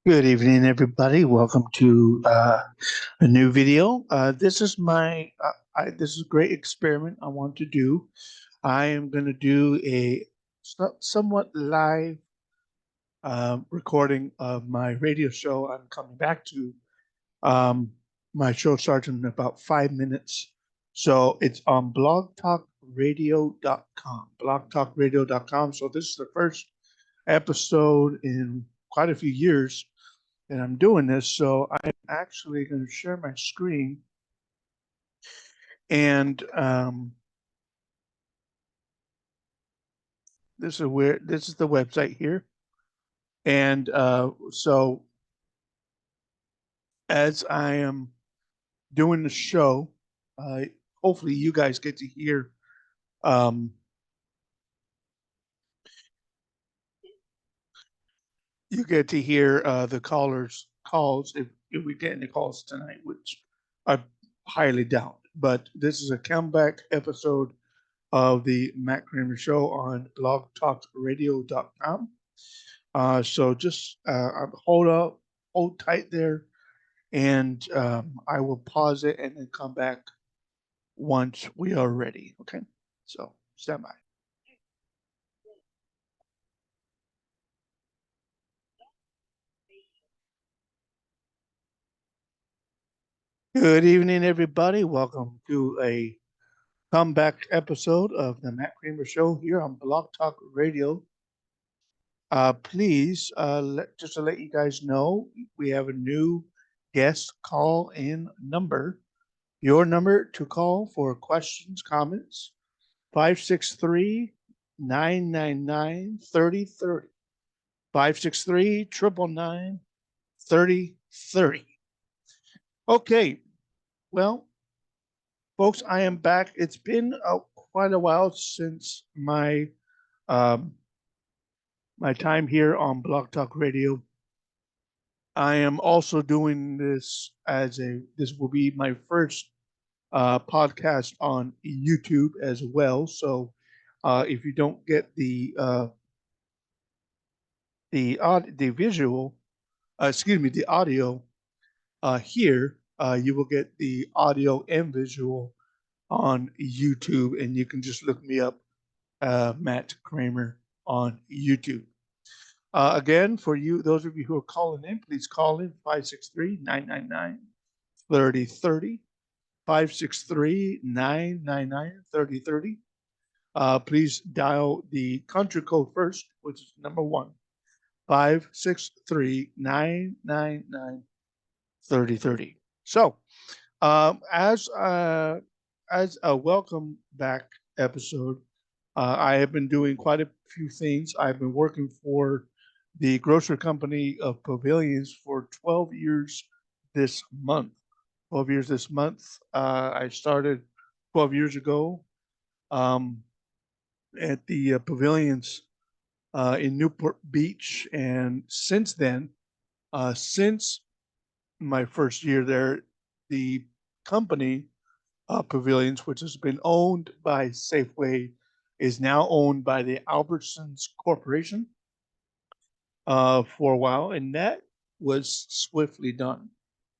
Good evening, everybody. Welcome to a new video. This is this is a great experiment I want to do. I am going to do a somewhat live recording of my radio show. I'm coming back to um, my show starts in about 5 minutes. So it's on blogtalkradio.com, blogtalkradio.com. So this is the first episode in quite a few years and I'm doing this. So I'm actually going to share my screen, and this is the website here. And so as I am doing the show, hopefully you guys get to hear. Um, you get to hear the callers' calls if we get any calls tonight, which I highly doubt. But this is a comeback episode of the Matt Kramer Show on blogtalkradio.com. So just hold tight there, and I will pause it and then come back once we are ready. Okay, so stand by. Good evening, everybody. Welcome to a comeback episode of the Matt Kramer Show here on Blog Talk Radio. Please, just to let you guys know, we have a new guest call in number. Your number to call for questions, comments, 563 999 3030. 563 999 3030. Okay, well, folks, I am back. It's been quite a while since um, my time here on Blog Talk Radio. I am also doing this this will be my first podcast on YouTube as well. So if you don't get the visual, the audio here, you will get the audio and visual on YouTube, and you can just look me up, Matt Kramer, on YouTube. Again, for those of you who are calling in, please call in 563 999 3030. 563 999 3030. Please dial the country code first, which is number 1, 563 999 3030. So, as a welcome back episode, I have been doing quite a few things. I've been working for the grocery company of Pavilions for 12 years this month. 12 years this month. I started 12 years ago um, at the Pavilions in Newport Beach. And since then, since my first year there, the company Pavilions, which has been owned by Safeway, is now owned by the Albertsons Corporation for a while. And that was swiftly done.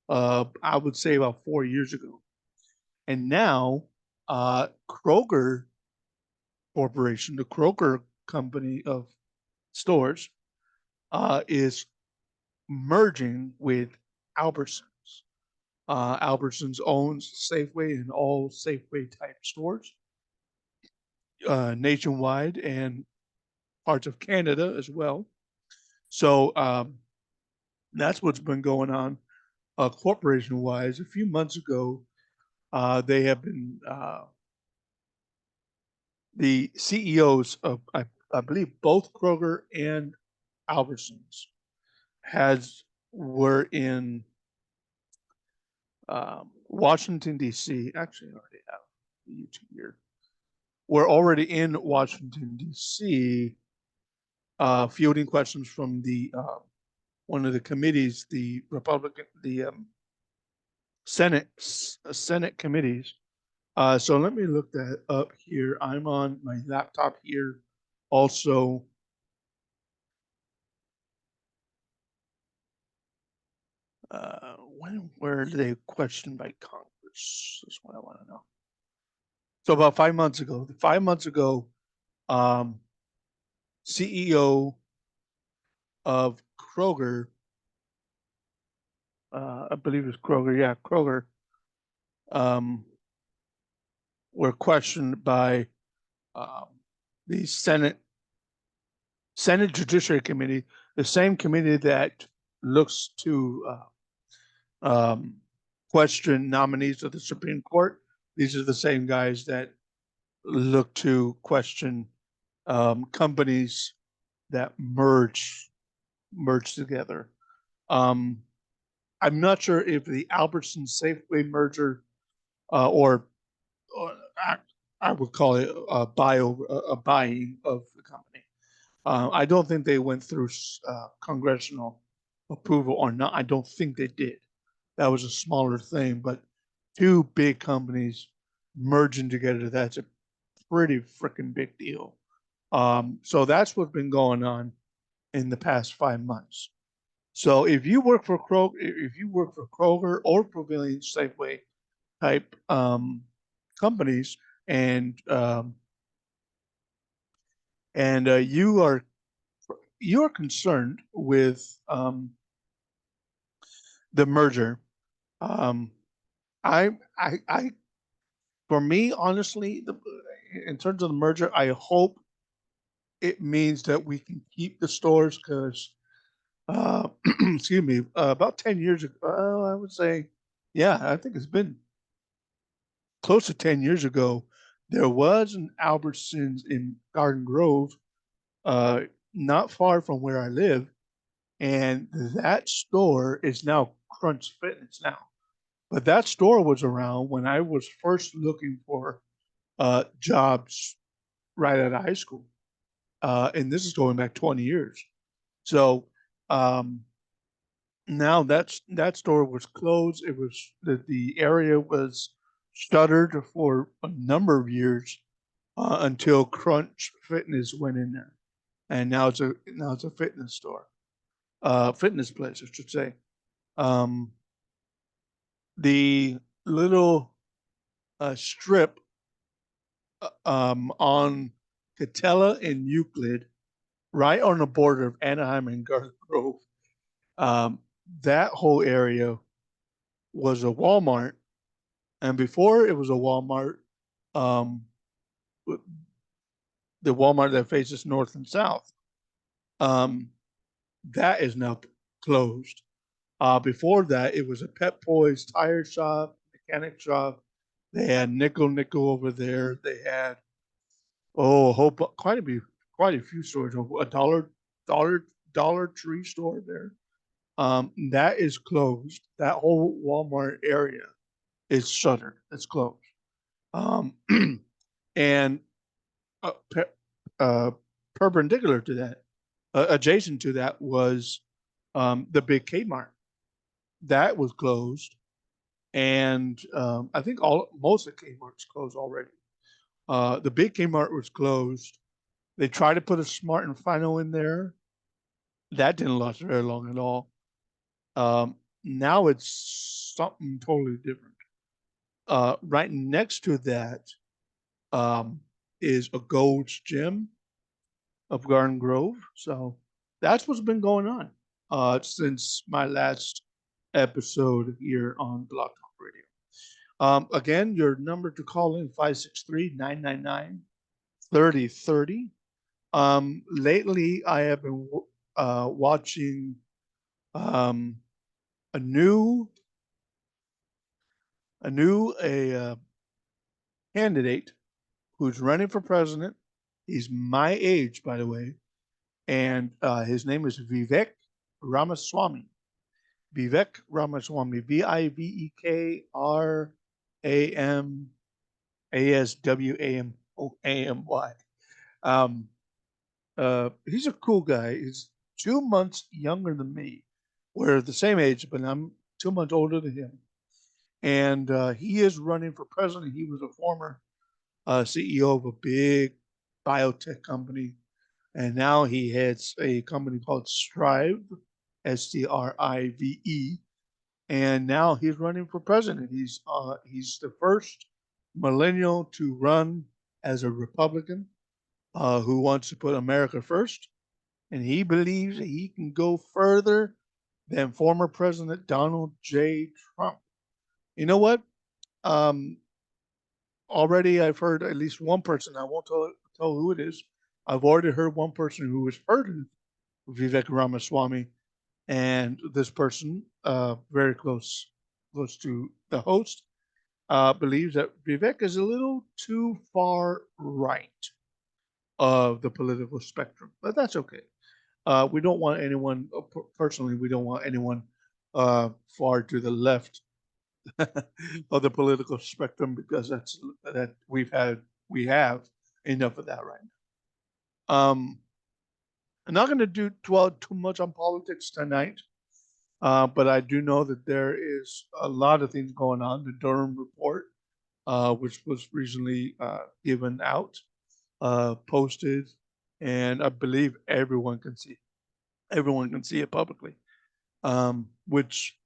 I would say about 4 years ago. And now Kroger Corporation, the Kroger company of stores, is merging with Albertsons. Albertsons owns Safeway and all Safeway type stores nationwide and parts of Canada as well. So that's what's been going on corporation wise. A few months ago, they have been the CEOs of, I believe, both Kroger and Albertsons were in Washington D.C. Actually, I already have the YouTube here. We're already in Washington D.C. Fielding questions from the one of the committees, the Senate committees. So let me look that up here. I'm on my laptop here. Also, When were they questioned by Congress? That's what I want to know. So about 5 months ago. 5 months ago, um, CEO of Kroger, I believe it's Kroger. Yeah, Kroger. Um, were questioned by um, the Senate Judiciary Committee, the same committee that looks to um, question nominees of the Supreme Court. These are the same guys that look to question companies that merge together. Um, I'm not sure if the Albertson Safeway merger or I would call it a buying of the company. I don't think they went through congressional approval or not. I don't think they did. That was a smaller thing, but two big companies merging together, that's a pretty freaking big deal. So that's what's been going on in the past 5 months. So if you work for Kroger or Pavilion Safeway type companies, and you are concerned with the merger, um, I for me honestly, in terms of the merger, I hope it means that we can keep the stores because excuse me, about 10 years ago, I would say, yeah, I think it's been close to 10 years ago, there was an Albertsons in Garden Grove, uh, not far from where I live. And that store is now Crunch Fitness now. But that store was around when I was first looking for jobs right out of high school. And this is going back 20 years. So um, now that store was closed. It was the area was shuttered for a number of years until Crunch Fitness went in there, and now it's a fitness store, fitness place, I should say. Um, the little strip on Catella and Euclid, right on the border of Anaheim and Garden Grove, um, that whole area was a Walmart. And before it was a Walmart, um, the Walmart that faces north and south, um, that is now closed. Before that, it was a Pep Boys tire shop, mechanic shop. They had Nickel over there. They had a whole quite a few stores. A dollar Dollar Tree store there. That is closed. That whole Walmart area is shuttered. It's closed. Um, and uh, pe- uh, perpendicular to that, adjacent to that was the big Kmart. That was closed, and I think all most of Kmart's closed already. The big Kmart was closed. They tried to put a Smart and Final in there. That didn't last very long at all. Now it's something totally different. Right next to that um, is a Gold's Gym of Garden Grove. So that's what's been going on since my last episode here on Blog Talk Radio. Again, your number to call in 563-999-3030. Lately, I have been watching um, a new a candidate who's running for president. He's my age, by the way, and his name is Ramaswamy. Vivek Ramaswamy, Vivekramaswamy. He's a cool guy. He's 2 months younger than me. We're the same age, but I'm 2 months older than him. And he is running for president. He was a former CEO of a big biotech company, and now he heads a company called Strive, Strive. and now he's running for president. He's the first millennial to run as a Republican who wants to put America first, and he believes that he can go further than former President Donald J. Trump. You know what? Um, Already I've heard at least one person. I won't tell who it is. I've already heard one person who has heard of Vivek Ramaswamy, and this person, very close to the host, believes that Vivek is a little too far right of the political spectrum, but that's okay. We don't want anyone, personally, we don't want anyone far to the left of the political spectrum because that we have enough of that right now. I'm not going to dwell too much on politics tonight, but I do know that there is a lot of things going on. The Durham report, which was recently given out, posted, and I believe everyone can see it publicly, which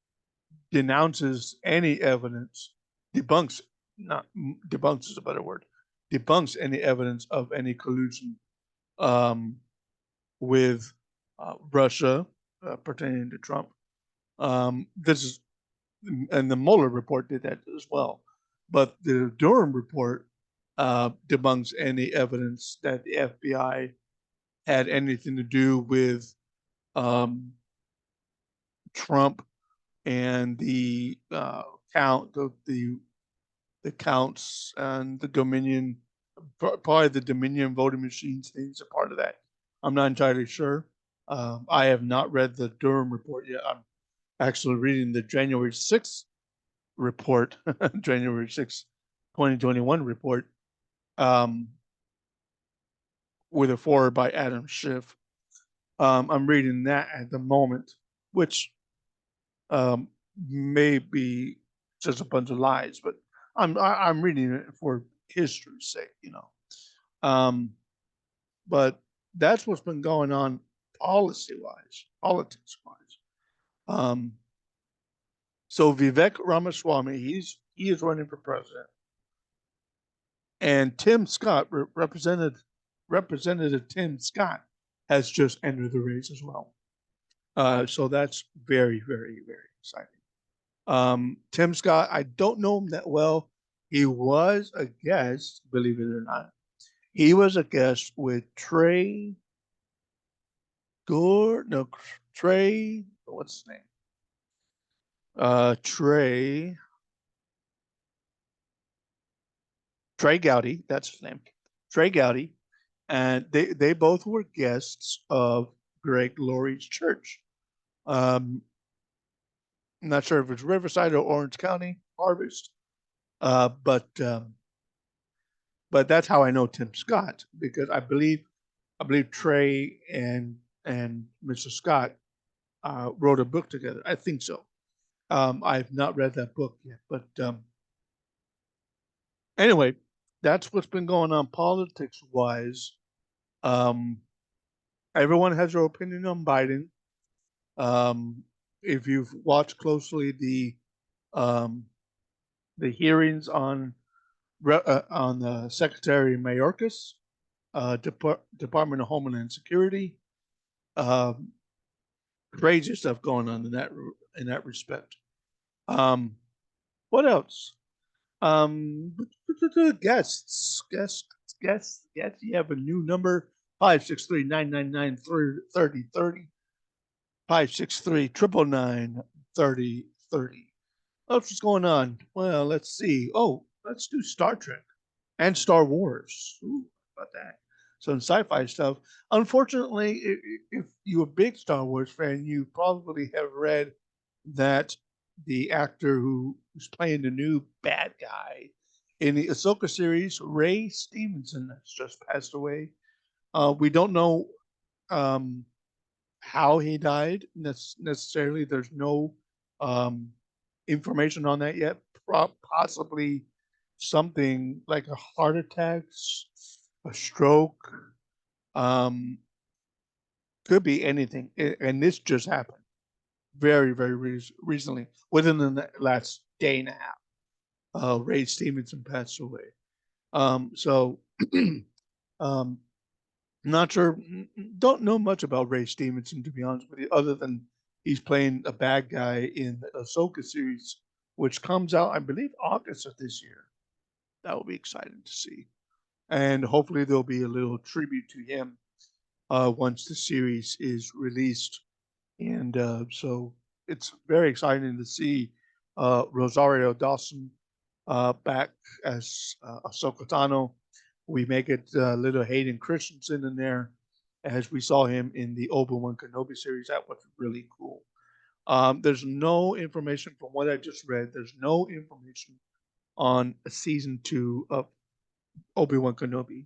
denounces any evidence, debunks, not debunks is a better word, debunks any evidence of any collusion um, with Russia pertaining to Trump. This is, and the Mueller report did that as well. But the Durham report debunks any evidence that the FBI had anything to do with um, Trump and the the counts and the Dominion, probably the Dominion voting machines things are part of that. I'm not entirely sure. I have not read the Durham report yet. I'm actually reading the January 6th report, January 6th, 2021 report, um, with a forward by Adam Schiff. I'm reading that at the moment, which um, may be just a bunch of lies, but I'm reading it for history's sake, you know. Um, but that's what's been going on policy wise, politics wise. Um, so Vivek Ramaswamy, he is running for president, and Tim Scott, Representative Tim Scott, has just entered the race as well. So that's very, very, very exciting. Tim Scott, I don't know him that well. He was a guest, believe it or not. He was a guest with Trey, what's his name? Trey Gowdy, that's his name. Trey Gowdy. And they both were guests of Greg Laurie's church. I'm not sure if it's Riverside or Orange County Harvest, but that's how I know Tim Scott because I believe Trey and Mr. Scott wrote a book together. I think so. I've not read that book yet, but anyway, that's what's been going on politics wise. Um, Everyone has their opinion on Biden. If you've watched closely um, the hearings on Secretary Mayorkas, Department of Homeland Security, um, crazy stuff going on in that respect. What else? Um, guests. You have a new number 563-999-3030. 563-999-3030. What's going on? Well, let's see. Oh, let's do Star Trek and Star Wars. Ooh, about that. Some sci-fi stuff. Unfortunately, if you're a big Star Wars fan, you probably have read that the actor who's playing the new bad guy in the Ahsoka series, Ray Stevenson, has just passed away. We don't know how he died necessarily. There's no um, information on that yet. Possibly something like a heart attack, a stroke, um, could be anything. And this just happened. very, very recently, within the last day and a half. Ray Stevenson passed away. So, um, not sure, don't know much about Ray Stevenson, to be honest with you, other than he's playing a bad guy in the Ahsoka series, which comes out, I believe, August of this year. That will be exciting to see. And hopefully there'll be a little tribute to him once the series is released. And so it's very exciting to see Rosario Dawson back as Ahsoka Tano. We make it little Hayden Christensen in there, as we saw him in the Obi-Wan Kenobi series. That was really cool. There's no information from what I just read. There's no information on season 2 of Obi-Wan Kenobi.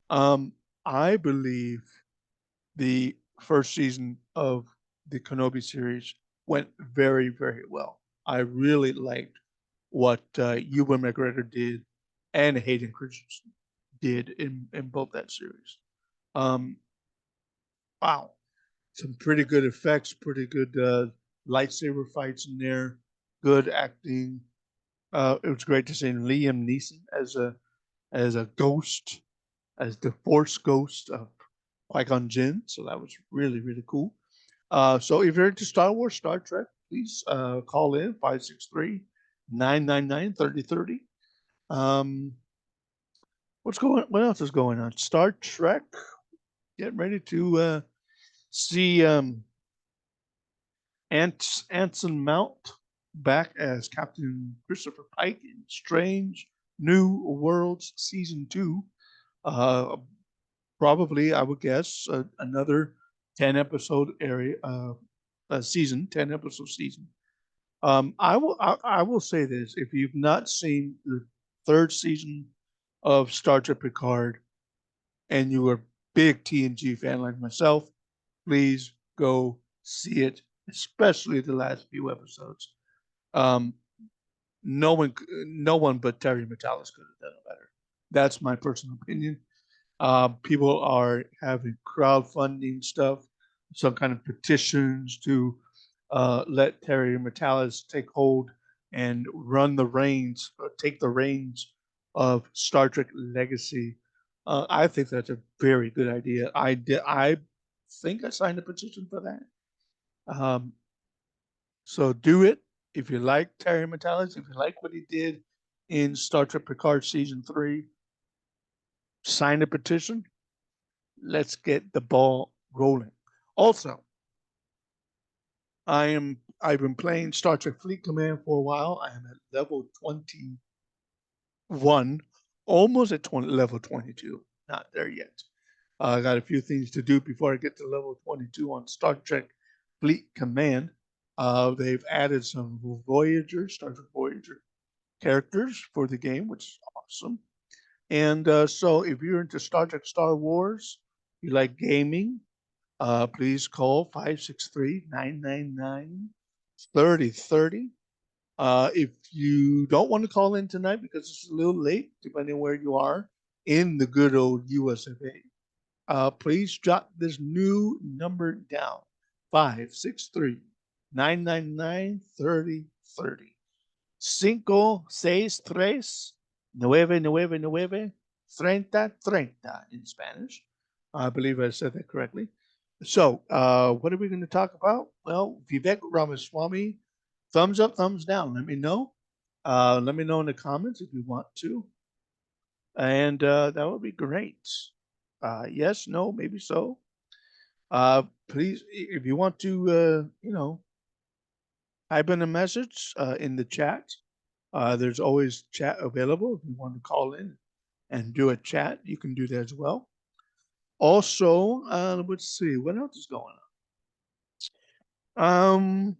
I believe the first season of the Kenobi series went very, very well. I really liked what Ewan McGregor did and Hayden Christensen did in both that series. Um, wow, some pretty good effects, pretty good lightsaber fights in there, good acting. It was great to see Liam Neeson as a ghost, as the Force ghost of Qui-Gon Jinn. So that was really, really cool. So if you're into Star Wars, Star Trek, please call in 563-999-3030. What else is going on? Star Trek, getting ready to see Anson Mount back as Captain Christopher Pike in Strange New Worlds Season 2. Probably, I would guess, another 10 episode season, 10 episode season. I will say this: if you've not seen the third season of Star Trek Picard, and you are a big TNG fan like myself, please go see it, especially the last few episodes. Um, no one but Terry Matalas could have done it better. That's my personal opinion. People are having crowdfunding stuff, some kind of petitions to let Terry Matalas take hold and run the reins, or take the reins of Star Trek Legacy. I think that's a very good idea. I think I signed a petition for that. Um, so do it if you like Terry Matalas, if you like what he did in Star Trek Picard season 3. Sign a petition. Let's get the ball rolling. Also, I've been playing Star Trek Fleet Command for a while. I am at level 21, almost at level 22. Not there yet. I got a few things to do before I get to level 22 on Star Trek Fleet Command. They've added some Star Trek Voyager characters for the game, which is awesome. And so if you're into Star Trek Star Wars, you like gaming, please call 563-999-3030. If you don't want to call in tonight because it's a little late, depending on where you are in the good old US of A, please jot this new number down: 563-999-3030. 563-999-3030 in Spanish. I believe I said that correctly. So, what are we going to talk about? Well, Vivek Ramaswamy, thumbs up, thumbs down. Let me know. Let me know in the comments if you want to. And that would be great. Yes, no, maybe so. Please, if you want to, type in a message in the chat. There's always chat available. If you want to call in and do a chat, you can do that as well. Also, let's see, what else is going on?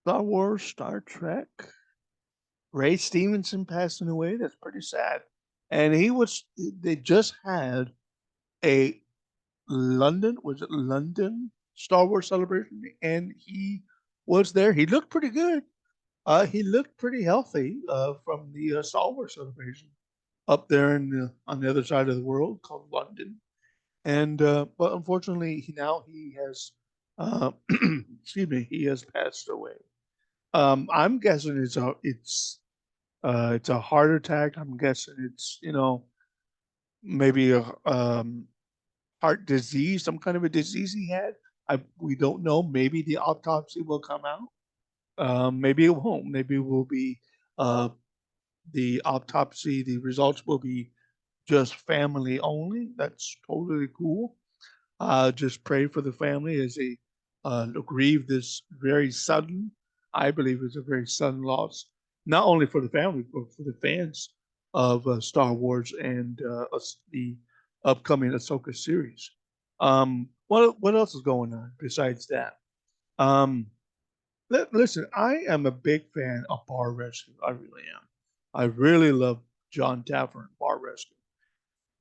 Star Wars, Star Trek. Ray Stevenson passing away. That's pretty sad. And they just had a London Star Wars celebration, and he was there. He looked pretty good. He looked pretty healthy from the Star Wars celebration up there on the other side of the world called London. And but unfortunately, he has Uh, excuse me, he has passed away. I'm guessing it's a heart attack. I'm guessing it's maybe a heart disease, some kind of a disease he had. We don't know. Maybe the autopsy will come out. Maybe it won't. Maybe it will be uh, the autopsy. The results will be just family only. That's totally cool. Just pray for the family as they grieve this very sudden, I believe it's a very sudden loss, not only for the family, but for the fans of Star Wars and the upcoming Ahsoka series. What else is going on besides that? Um, Listen, I am a big fan of Bar Rescue. I really am. I really love John Taffer and Bar Rescue.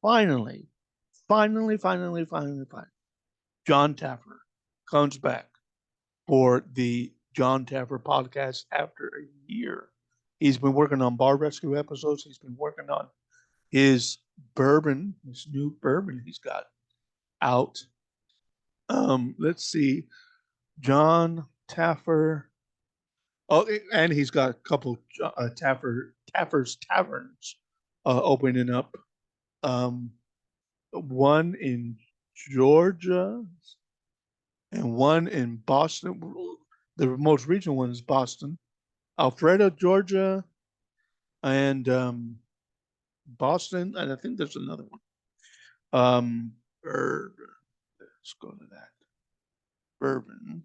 Finally, finally, John Taffer comes back for the John Taffer podcast after a year. He's been working on bar rescue episodes. He's been working on his his new bourbon he's got out. Let's see, John Taffer. Oh, and he's got a couple Taffer's Taverns opening up. Um, one in Georgia, and one in Boston. The most recent one is Boston, Alpharetta, Georgia, and Boston, and I think there's another one. Bourbon. Let's go to that. Bourbon,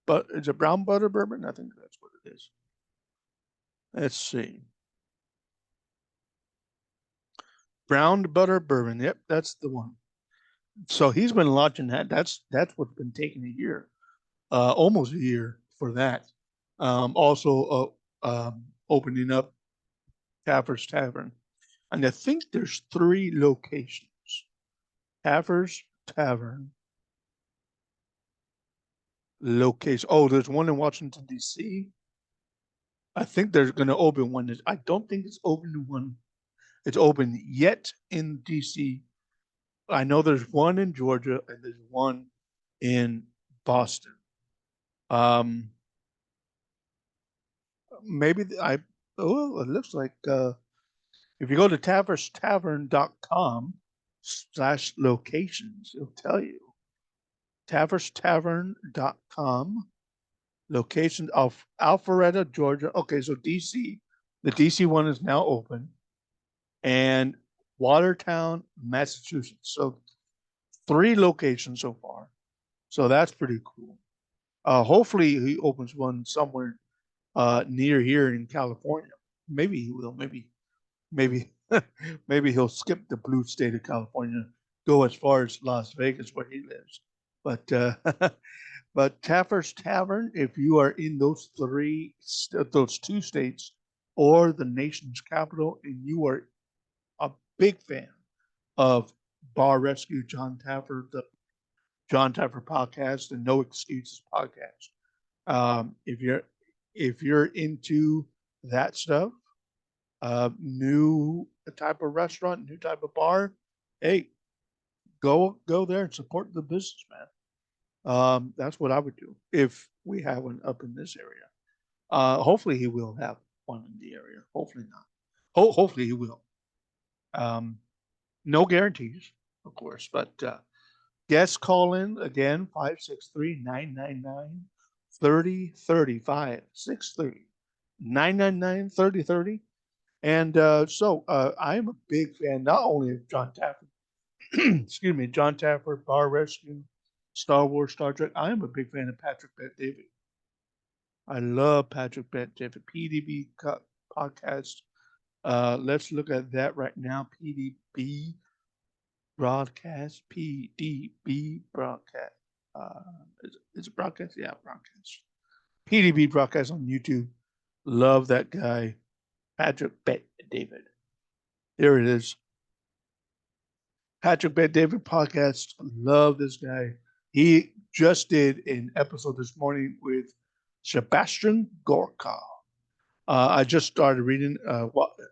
but it's a brown butter bourbon. I think that's what it is. Let's see. Brown butter bourbon. Yep, that's the one. So he's been launching that. That's what's been taking a year, almost a year for that. Also, opening up Taffer's Tavern. And I think there's 3 locations. Taffer's Tavern location. Oh, there's one in Washington, D.C. I think there's going to open one. I don't think it's open It's open yet in D.C. I know there's one in Georgia and there's one in Boston. Um, maybe it looks like if you go to taverstavern.com/locations, it'll tell you. Taverstavern.com, location of Alpharetta, Georgia. Okay, so DC, the DC one is now open, and Watertown, Massachusetts. So 3 locations so far. So that's pretty cool. Hopefully he opens one somewhere near here in California. Maybe he will. Maybe maybe he'll skip the blue state of California, go as far as Las Vegas where he lives. But but Taffer's Tavern, if you are in those those 2 states or the nation's capital, and you are a big fan of Bar Rescue John Taffer, the John Taffer podcast, and No Excuses podcast. If you're into that stuff, new type of restaurant, new type of bar, hey, go there and support the business, man. That's what I would do if we have one up in this area. Hopefully he will have one in the area. Hopefully not. Hopefully he will. Um, no guarantees, of course, but guest call in again 563-999-3030 563-999-3030. And I am a big fan not only of John Taffer, excuse me, John Taffer, Bar Rescue, Star Wars, Star Trek. I am a big fan of Patrick Bet-David. I love Patrick Bet-David. PDB podcast. Let's look at that right now. PDB broadcast. PDB broadcast. Is it broadcast? Yeah, broadcast. PDB broadcast on YouTube. Love that guy, Patrick Bet-David. Here it is. Patrick Bet-David podcast. Love this guy. He just did an episode this morning with Sebastian Gorka. I just started reading,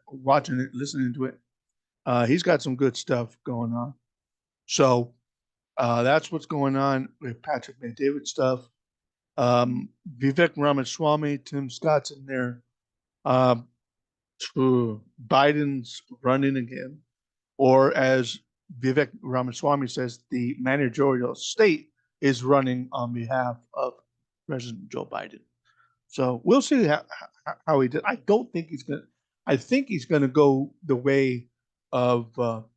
watching it, listening to it. He's got some good stuff going on. So That's what's going on with Patrick McDavid stuff. Vivek Ramaswamy, Tim Scott's in there. Um, Biden's running again, or as Vivek Ramaswamy says, the managerial state is running on behalf of President Joe Biden. So we'll see how he did. I don't think he's going to. I think he's going to go the way of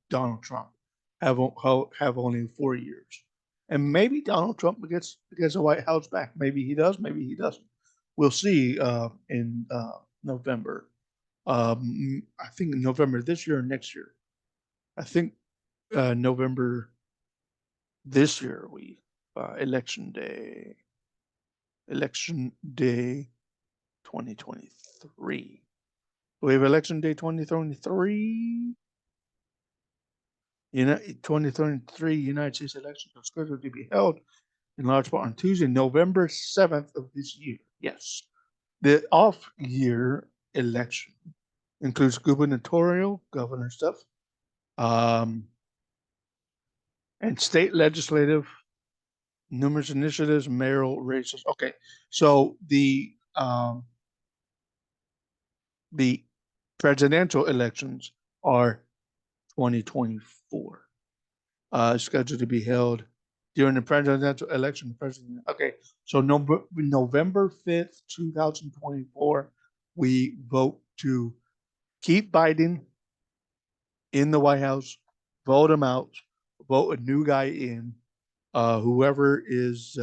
Donald Trump, have only 4 years, and maybe Donald Trump gets the White House back. Maybe he does. Maybe he doesn't. We'll see in November. I think November this year or next year. I think November this year. Election day 2023. We have election day 2023. 2023 United States elections are scheduled to be held in large part on Tuesday, November 7th of this year. Yes. The off-year election includes gubernatorial, governor stuff, and state legislative, numerous initiatives, mayoral races. Okay, so the presidential elections are 2024, scheduled to be held during the presidential election. Okay, so November 5th, 2024, we vote to keep Biden in the White House, vote him out, vote a new guy in, whoever's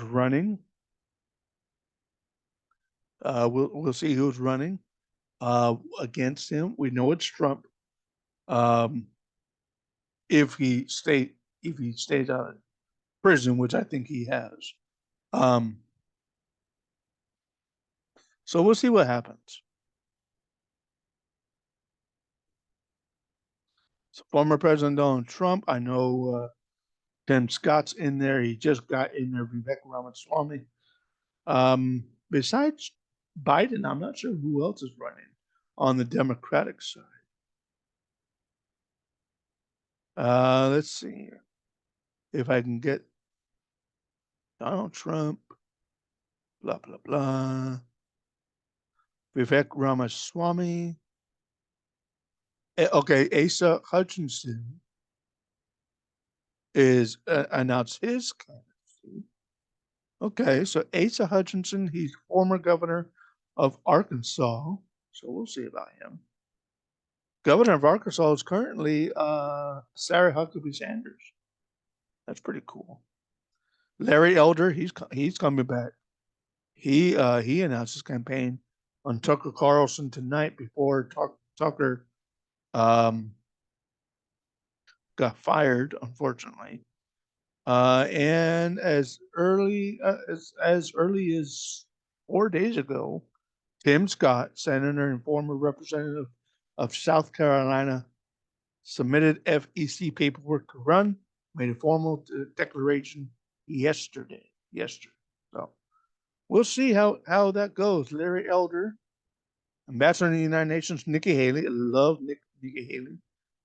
running. We'll see who's running against him. We know it's Trump. If he stays out of prison, which I think he has. So we'll see what happens. So former President Donald Trump, I know Tim Scott's in there. He just got in there, Vivek Ramaswamy. Besides Biden, I'm not sure who else is running on the Democratic side. Let's see here. If I can get Donald Trump, blah, blah, blah. Vivek Ramaswamy. Okay, Asa Hutchinson is announced his candidacy. Okay, so Asa Hutchinson, he's former governor of Arkansas. So we'll see about him. Governor of Arkansas is currently Sarah Huckabee Sanders. That's pretty cool. Larry Elder, he's coming back. He announced his campaign on Tucker Carlson tonight before Tucker got fired, unfortunately. And as early as 4 days ago, Tim Scott, senator and former representative of South Carolina, submitted FEC paperwork to run, made a formal declaration yesterday. So we'll see how that goes. Larry Elder, ambassador to the United Nations, Nikki Haley, love Nikki Haley,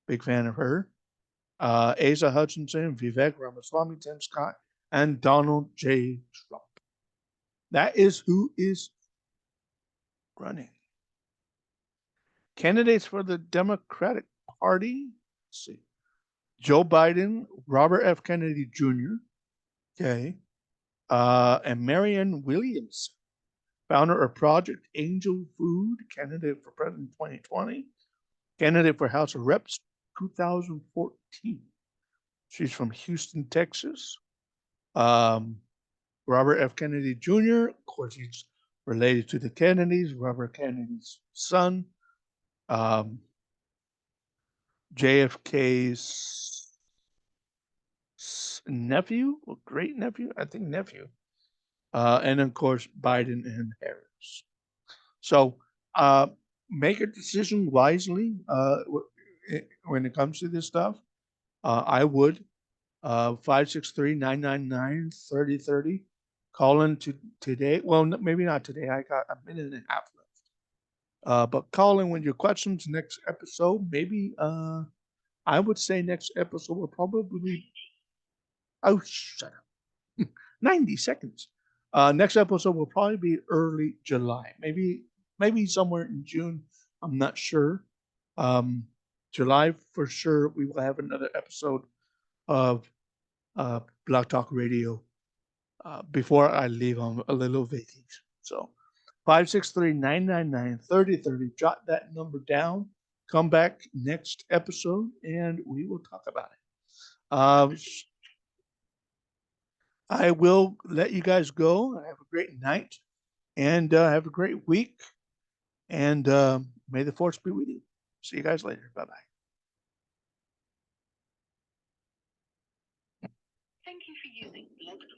big fan of her. Asa Hutchinson, Vivek Ramaswamy, Tim Scott, and Donald J. Trump. That is who is running. Candidates for the Democratic Party. Let's see. Joe Biden, Robert F. Kennedy Jr., okay, and Marianne Williamson, founder of Project Angel Food, candidate for President 2020, candidate for House of Reps 2014. She's from Houston, Texas. Robert F. Kennedy Jr., of course, he's related to the Kennedys, Robert Kennedy's son. JFK's nephew, or great nephew, I think nephew. And of course, Biden and Harris. So make a decision wisely when it comes to this stuff. I would 563-999-3030. Call in today. Well, maybe not today. I got a minute and a half left. But call in with your questions next episode. Maybe I would say next episode will probably, oh, shut up. 90 seconds. Next episode will probably be early July, maybe somewhere in June. I'm not sure. Um, July for sure. We will have another episode of Blog Talk Radio before I leave on a little vacation. So 563-999-3030. Jot that number down. Come back next episode and we will talk about it. I will let you guys go. Have a great night and have a great week. And may the force be with you. See you guys later. Bye bye. Thank you for using Blog Talk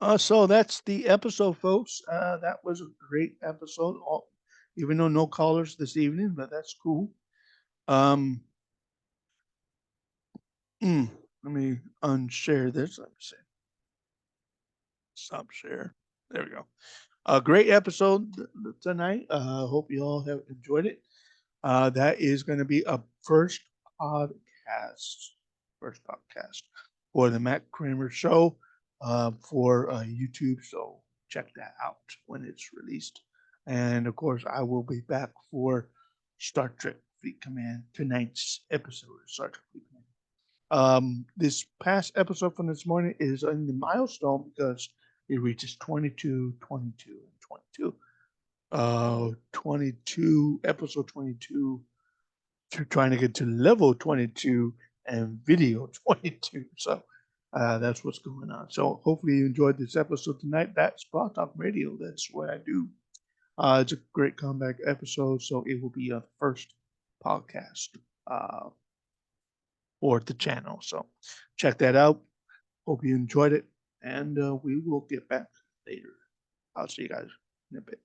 Radio. So that's the episode, folks. That was a great episode, even though no callers this evening, but that's cool. Let me unshare this. Let me see. Stop share. There we go. A great episode tonight. Hope you all have enjoyed it. That is going to be a podcast, first podcast for the Matt Kramer Show for YouTube. So check that out when it's released. And of course, I will be back for Star Trek Fleet Command, tonight's episode of Star Trek Fleet Command. This past episode from this morning is in the milestone because it reaches 22, 22, and 22. 22, episode 22, trying to get to level 22 and video 22. So that's what's going on. So hopefully you enjoyed this episode tonight. That's Blog Talk Radio. That's what I do. It's a great comeback episode. So it will be a first podcast for the channel. So check that out. Hope you enjoyed it. And we will get back later. I'll see you guys in a bit.